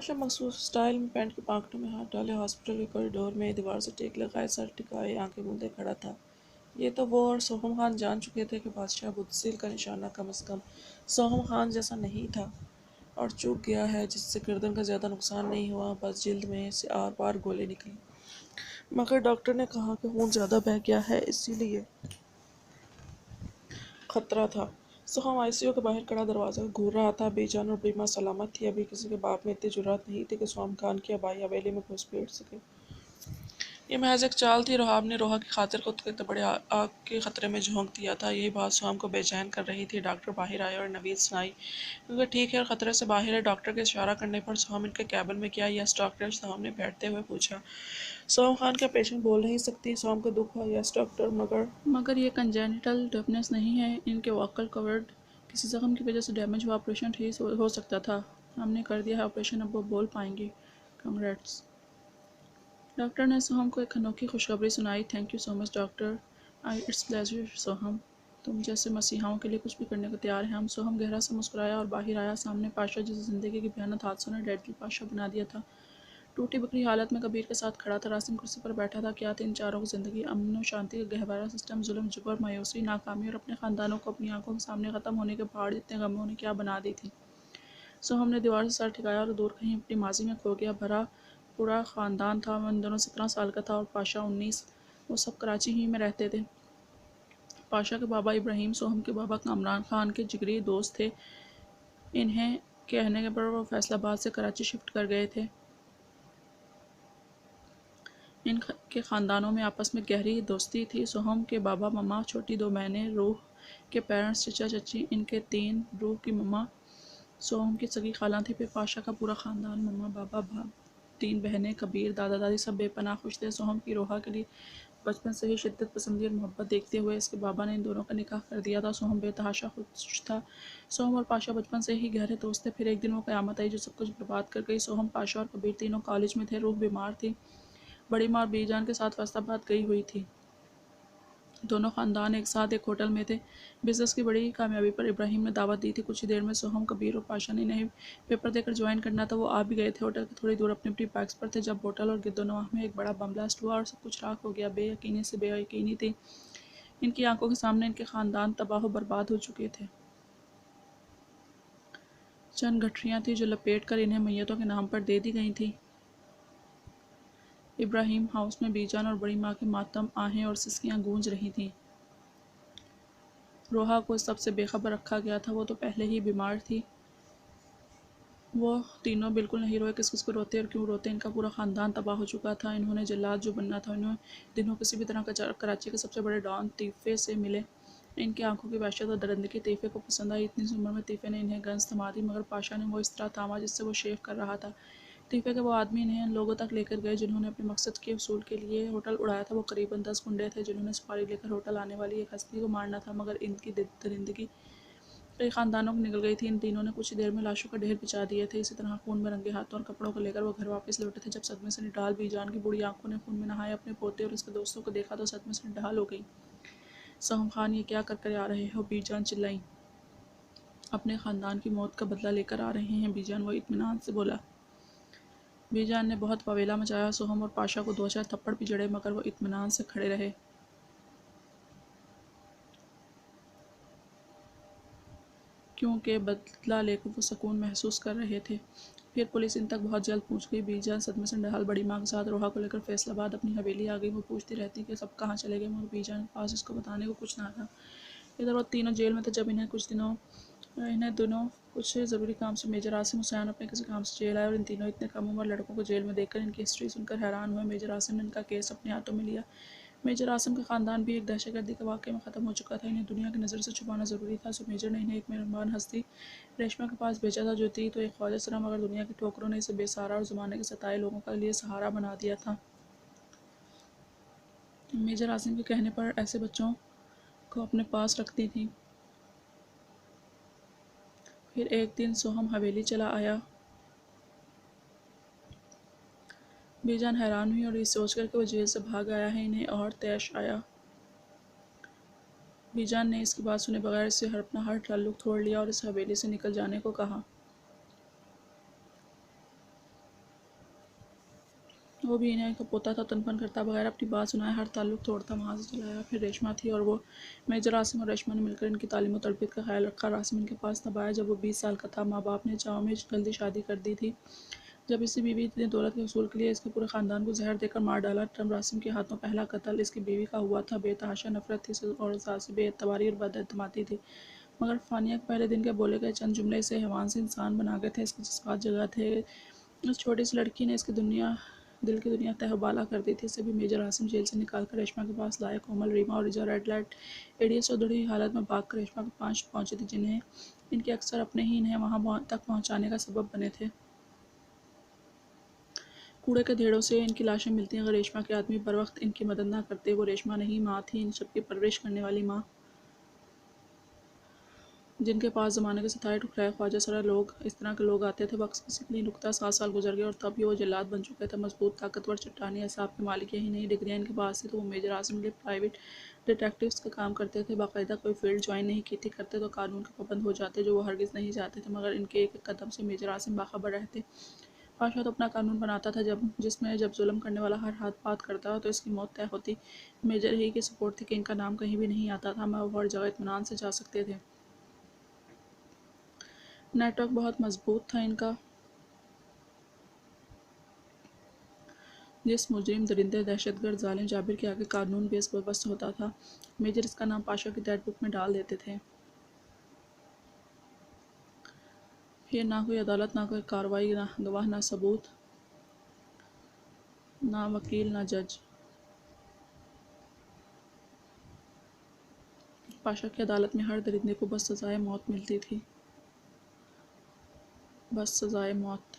پاشا مخصوص سٹائل میں پینٹ کی پاکٹوں میں ہاتھ ڈالے ہاسپٹل کے کوریڈور میں دیوار سے ٹیک لگائے سر ٹکائے آنکھیں بوندے کھڑا تھا۔ یہ تو وہ اور سوہم خان جان چکے تھے کہ بادشاہ بدسیل کا نشانہ کم از کم سوہم خان جیسا نہیں تھا اور چوک گیا ہے، جس سے گردن کا زیادہ نقصان نہیں ہوا، بس جلد میں سے آر پار گولے نکلی۔ مگر ڈاکٹر نے کہا کہ خون زیادہ بہہ گیا ہے، اسی لیے خطرہ تھا۔ سوہم آئی سی یو کے باہر کھڑا دروازہ گھور رہا تھا۔ بی جان اور بیمہ سلامت تھی، ابھی کسی کے باپ میں اتنی جرأت نہیں تھی کہ سوہم خان کی آبائی حویلی میں گھس بیٹھ سکے۔ یہ محض ایک چال تھی، رحاب نے روحا کی خاطر خود کو اتنے بڑے آگ کے خطرے میں جھونک دیا تھا۔ یہی بات سوہم کو بے چین کر رہی تھی۔ ڈاکٹر باہر آئے اور نوید سنائی کیونکہ ٹھیک ہے اور خطرے سے باہر ہے۔ ڈاکٹر کے اشارہ کرنے پر سوہم ان کے کیبن میں گیا۔ یس ڈاکٹر، سامنے بیٹھتے ہوئے پوچھا۔ سوہم خان کا پیشنٹ بول نہیں سکتی؟ سوہم کو دکھ ہوا۔ یس ڈاکٹر، مگر یہ کنجینیٹل ڈیفنس نہیں ہے، ان کے ووکل کارڈ کسی زخم کی وجہ سے ڈیمیج ہوا، آپریشن ٹھیک ہو سکتا تھا۔ ہم نے کر دیا ہے آپریشن، اب وہ بول پائیں گے۔ کنگریٹس۔ ڈاکٹر نے سوہم کو ایک انوکھی خوشخبری سنائی۔ Thank you so much doctor, it's pleasure Soham, تم جیسے مسیحاؤں کے لیے کچھ بھی کرنے کو تیار ہیں ہم۔ سوہم گہرا سا مسکرایا اور باہر آیا۔ سامنے پاشا، جسے زندگی کے بھیانک حادثوں نے ڈیڈلی پاشا بنا دیا تھا، ٹوٹی بکھری حالت میں کبیر کے ساتھ کھڑا تھا۔ راسم کرسی پر بیٹھا تھا۔ کیا تھی ان چاروں کی زندگی؟ امن و شانتی کا گہوارہ سسٹم، ظلم، جبر، مایوسی، ناکامی اور اپنے خاندانوں کو اپنی آنکھوں کے سامنے ختم ہونے کے پہاڑ جتنے غموں نے کیا بنا دی تھی۔ سوہم نے دیوار سے سر ٹھکایا اور دور کہیں اپنی ماضی میں کھو گیا۔ بھرا پورا خاندان تھا، وہ ان دنوں 17 سال کا تھا اور پاشا 19۔ وہ سب کراچی ہی میں رہتے تھے۔ پاشا کے بابا ابراہیم سوہم کے بابا کامران خان کے جگری دوست تھے۔ انہیں کہنے پر وہ فیصل آباد سے کراچی شفٹ کر گئے تھے۔ ان کے خاندانوں میں آپس میں گہری دوستی تھی۔ سوہم کے بابا، مما، چھوٹی 2 بہنیں، روح کے پیرنٹس، چچا چچی، ان کے 3، روح کی مما سوہم کی سگی خالہ تھی، پھر پاشا کا پورا خاندان، مما، بابا، 3 بہنیں، کبیر، دادا دادی، سب بے پناہ خوش تھے۔ سوہم کی روحا کے لیے بچپن سے ہی شدت پسندی اور محبت دیکھتے ہوئے اس کے بابا نے ان دونوں کا نکاح کر دیا تھا۔ سوہم بے تحاشا خوش تھا۔ سوہم اور پاشا بچپن سے ہی گہرے دوست تھے۔ پھر ایک دن وہ قیامت آئی جو سب کچھ برباد کر گئی۔ سوہم، پاشا اور کبیر تینوں کالج میں تھے۔ روح بیمار تھی، بڑی ماں اور بی جان کے ساتھ فیصل آباد گئی ہوئی تھی۔ دونوں خاندان ایک ساتھ ایک ہوٹل میں تھے۔ بزنس کی بڑی کامیابی پر ابراہیم نے دعوت دی تھی۔ کچھ ہی دیر میں سوہم، کبیر اور پاشا نے انہیں پیپر دے کر جوائن کرنا تھا۔ وہ آ بھی گئے تھے۔ ہوٹل کے تھوڑی دور اپنی اپنی بائکس پر تھے جب ہوٹل اور گرد و نواح میں ایک بڑا بم بلاسٹ ہوا اور سب کچھ راکھ ہو گیا۔ بے یقینی سے بے یقینی تھی۔ ان کی آنکھوں کے سامنے ان کے خاندان تباہ و برباد ہو چکے تھے۔ چند گٹھریاں تھیں جو لپیٹ کر انہیں میتوں کے نام پر دے دی گئی تھیں۔ ابراہیم ہاؤس میں بی جان اور بڑی ماں کے ماتم آہیں اور سسکیاں گونج رہی تھیں۔ روحا کو اس سب سے بے خبر رکھا گیا تھا، وہ تو پہلے ہی بیمار تھی۔ وہ تینوں بالکل نہیں روئے۔ کس کس کو روتے اور کیوں روتے؟ ان کا پورا خاندان تباہ ہو چکا تھا۔ انہوں نے جلاد جو بننا تھا۔ انہوں دنوں کسی بھی طرح کراچی کے سب سے بڑے ڈان طیفے سے ملے۔ ان کی آنکھوں کی وحشت اور درندگی طیفے کو پسند آئی۔ اتنی سی عمر میں طیفے نے انہیں گنز تھما دی، مگر پاشا نے وہ اس طرح تھاما جس سے وہ شیو کر رہا تھا۔ طیفے کے وہ آدمی انہیں ان لوگوں تک لے کر گئے جنہوں نے اپنے مقصد کے حصول کے لیے ہوٹل اڑایا تھا۔ وہ قریباً 10 گنڈے تھے جنہوں نے سپاری لے کر ہوٹل آنے والی ایک ہستی کو مارنا تھا، مگر ان کی درندگی کئی خاندانوں کو نگل گئی تھی۔ ان تینوں نے کچھ ہی دیر میں لاشوں کا ڈھیر بچھا دیے تھے۔ اسی طرح خون میں رنگے ہاتھوں اور کپڑوں کو لے کر وہ گھر واپس لوٹے تھے جب صدمے سے نڈال بی جان کی بوڑھی آنکھوں نے خون میں نہائے اپنے پوتے اور اس کے دوستوں کو دیکھا تو صدمے سے نڈال ہو گئیں۔ سوہم خان، یہ کیا کر آ رہے ہو؟ بی جان چلائیں۔ اپنے خاندان کی موت کا بدلہ لے کر آ رہے ہیں بی جان، وہ اطمینان سے بولا۔ بی جان نے بہت واویلا مچایا۔ سوہم اور پاشا کو 2-4 تھپڑ بھی جڑے مگر وہ اطمینان سے کھڑے رہے۔ کیونکہ بدلہ لے کر وہ سکون محسوس کر رہے تھے۔ پھر پولیس ان تک بہت جلد پہنچ گئی۔ بی جان صدمے سے نڈال بڑی ماں کے ساتھ روحا کو لے کر فیصل آباد اپنی حویلی آ گئی۔ وہ پوچھتی رہتی کہ سب کہاں چلے گئے، مگر بی جان کے پاس اس کو بتانے کو کچھ نہ تھا۔ ادھر وہ تینوں جیل میں تھے جب انہیں دنوں کچھ ضروری کام سے میجر عاصم حسین اپنے کسی کام سے جیل آئے اور ان تینوں اتنے کم عمر لڑکوں کو جیل میں دیکھ کر ان کی ہسٹری سن کر حیران ہوئے۔ میجر عاصم نے ان کا کیس اپنے ہاتھوں میں لیا۔ میجر عاصم کا خاندان بھی ایک دہشت گردی کے واقعے میں ختم ہو چکا تھا۔ انہیں دنیا کی نظر سے چھپانا ضروری تھا، سو میجر نے انہیں ایک مہربان ہستی ریشما کے پاس بھیجا تھا جو تھی تو ایک خواجہ سرا، مگر دنیا کی ٹھوکروں نے اسے بے سہارا اور زمانے کے ستائے لوگوں کے لیے سہارا بنا دیا تھا۔ میجر عاصم کے کہنے پر ایسے بچوں کو اپنے پاس رکھتی تھیں۔ پھر ایک دن سوہم حویلی چلا آیا۔ بی جان حیران ہوئی اور یہ سوچ کر کہ وہ جیل سے بھاگ آیا ہے انہیں اور طیش آیا۔ بی جان نے اس کی بات سنے بغیر اس سے اپنا ہر تعلق توڑ لیا اور اس حویلی سے نکل جانے کو کہا۔ وہ بھی انہیں کا پوتا تھا، تن پن کرتا بغیر اپنی بات سنائے ہر تعلق توڑتا وہاں سے چلا آیا۔ پھر ریشما تھی اور وہ میجر عاصم اور ریشما نے مل کر ان کی تعلیم و تربیت کا خیال رکھا۔ عاصم ان کے پاس تب آیا جب وہ 20 سال کا تھا۔ ماں باپ نے چاؤ میں جلدی شادی کر دی تھی۔ جب اس کی بیوی نے دولت کے حصول کے لیے اس کے پورے خاندان کو زہر دے کر مار ڈالا تب عاصم کے ہاتھوں پہلا قتل اس کی بیوی کا ہوا تھا۔ بے تحاشا نفرت تھی اور ذات سے بے اعتباری اور بد اعتمادی تھی، مگر فانیہ کے پہلے دن کے بولے گئے چند جملے اسے حیوان سے انسان بنا گئے تھے، اس کے جذبات جگا تھے۔ اس چھوٹی سی لڑکی نے اس کی دل کی دنیا تہہ و بالا کر دی تھی۔ اسے بھی میجر عاصم جیل سے نکال کر ریشما کے پاس لائے۔ کومل، ریما اور رجا ریڈ لائٹ ایریا سے ادھڑی ہوئی حالت میں بھاگ کر ریشما کے پاس پہنچی تھی، جنہیں ان کے اکثر اپنے ہی انہیں وہاں تک پہنچانے کا سبب بنے تھے۔ کوڑے کے ڈھیروں سے ان کی لاشیں ملتی ہیں، اگر ریشما کے آدمی بر وقت ان کی مدد نہ کرتے۔ وہ ریشما نہیں، ماں تھی، ان سب کی پرورش کرنے والی ماں، جن کے پاس زمانے کے ستارے ٹھکرائے خواجہ سرا لوگ، اس طرح کے لوگ آتے تھے۔ وقت کسی کے لیے رکتا۔ 7 سال گزر گئے اور تب بھی وہ جلاد بن چکے تھے، مضبوط، طاقتور، چٹانی اعصاب کے مالک۔ یہی نہیں، ڈگریاں ان کے پاس تھیں تو وہ میجر عاصم کے لیے پرائیویٹ ڈیٹیکٹیوز کا کام کرتے تھے۔ باقاعدہ کوئی فیلڈ جوائن نہیں کی تھی، کرتے تو قانون کے پابند ہو جاتے، جو وہ ہرگز نہیں چاہتے تھے، مگر ان کے ایک ایک قدم سے میجر عاصم باخبر رہتے۔ پاشا تو اپنا قانون بناتا تھا، جس میں جب ظلم کرنے والا ہر ہاتھ پات کرتا تو اس کی موت طے ہوتی۔ میجر ہی کی سپورٹ تھی کہ ان کا نام کہیں بھی نہیں آتا تھا، وہ ہر جگہ اطمینان سے جا سکتے تھے۔ نیٹ ورک بہت مضبوط تھا ان کا۔ جس مجرم، درندے، دہشت گرد، ظالم جابر کے آگے قانون بھی بس ہوتا تھا۔ میجر اس کا نام پاشا کی ڈیٹ بک میں ڈال دیتے تھے۔ پھر نہ کوئی عدالت، نہ کوئی کارروائی، نہ گواہ، نہ ثبوت، نہ وکیل، نہ جج۔ پاشا کی عدالت میں ہر درندے کو بس سزائے موت ملتی تھی، بس سزائے موت۔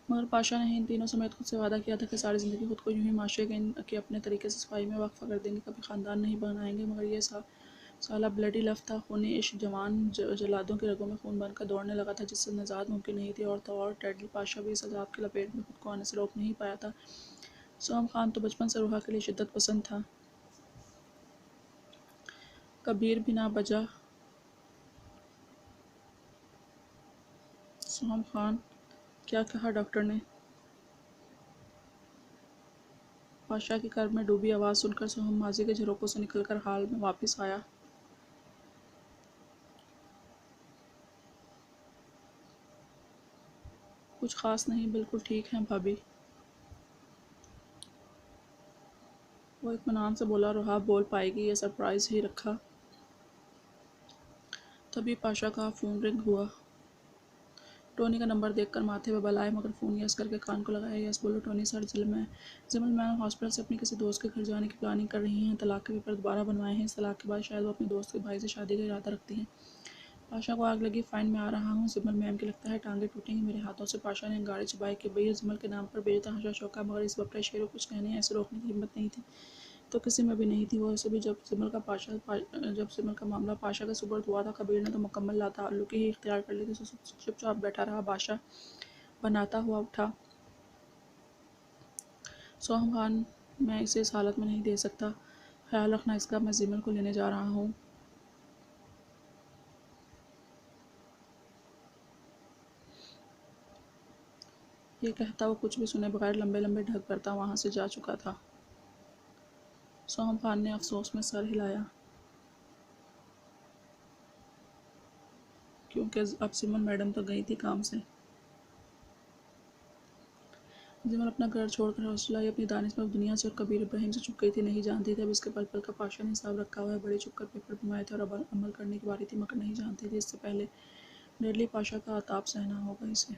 مگر پاشا نے ان تینوں سمیت خود سے وعدہ کیا تھا کہ ساری زندگی خود کو یوں ہی معاشرے کے اپنے طریقے سے صفائی میں وقف کر دیں گے، کبھی خاندان نہیں بنائیں گے۔ مگر یہ سالہ بلڈی لف تھا، خونی عشق جوان جلادوں کی رگوں میں خون بن کر دوڑنے لگا تھا، جس سے نجات ممکن نہیں تھی۔ اور تو اور ٹیڈلی پاشا بھی اس عذاب کی لپیٹ میں خود کو آنے سے روک نہیں پایا تھا۔ سوہم خان تو بچپن سے روحا کے لیے شدت پسند تھا۔ کبیر بھی نہ بجا۔ سوہم خان، کیا کہا ڈاکٹر نے؟ پاشا کی کرب میں ڈوبی آواز سن کر سوہم ماضی کے جھروکوں سے نکل کر حال میں واپس آیا۔ کچھ خاص نہیں، بالکل ٹھیک ہیں بھابھی۔ وہ اطمینان سے بولا۔ روحا بول پائے گی، یہ سرپرائز ہی رکھا۔ تبھی پاشا کا فون رنگ ہوا۔ ٹونی کا نمبر دیکھ کر ماتھے پہ بل آئے، مگر فون یس کر کے کان کو لگایا۔ یس بولو ٹونی سر، زمل میم ہاسپٹل سے اپنی کسی دوست کے گھر جانے کی پلاننگ کر رہی ہیں۔ طلاق کے پیپر دوبارہ بنوائے ہیں، اس طلاق کے بعد شاید وہ اپنے دوست کے بھائی سے شادی کا ارادہ رکھتی ہیں۔ پاشا کو آگ لگی۔ فائن، میں آ رہا ہوں۔ زمل میم کی لگتا ہے ٹانگیں ٹوٹیں گی میرے ہاتھوں سے۔ پاشا نے انگارے چبائے کہ بھئی زمل کے نام پر بے تحاشا شوق، مگر اس بپرے شیر کو کچھ کہنے یا اسے روکنے کی ہمت نہیں تھی، تو کسی میں بھی نہیں تھی۔ ویسے بھی جب زمل کا معاملہ پاشا کے سپرد ہوا تھا، کبیر نے تو مکمل لاتعلقی ہی اختیار کر لی تھی۔ چپ چاپ بیٹھا رہا۔ بادشاہ بناتا ہوا اٹھا۔ سوہم خان، میں اسے اس حالت میں نہیں دے سکتا، خیال رکھنا اس کا، میں زمل کو لینے جا رہا ہوں۔ یہ کہتا وہ کچھ بھی سنے بغیر لمبے لمبے ڈھگ کرتا وہاں سے جا چکا تھا۔ سوہم خان نے افسوس میں سر ہلایا، کیونکہ اب زمل میڈم تو گئی تھی کام سے۔ زمل اپنا گھر چھوڑ کر ہاسٹل آئی، اپنی دانشمند دنیا سے، اور کبیر ابراہیم سے چھپ گئی تھی۔ نہیں جانتی تھی اب اس کے پل پل کا پاشا نے حساب رکھا ہوا ہے۔ بڑی چھپ کر پیپر بنوائے تھے اور اب عمل کرنے کی باری تھی، مگر نہیں جانتی تھی اس سے پہلے ڈیڈلی پاشا کا عتاب سہنا ہوگا اسے۔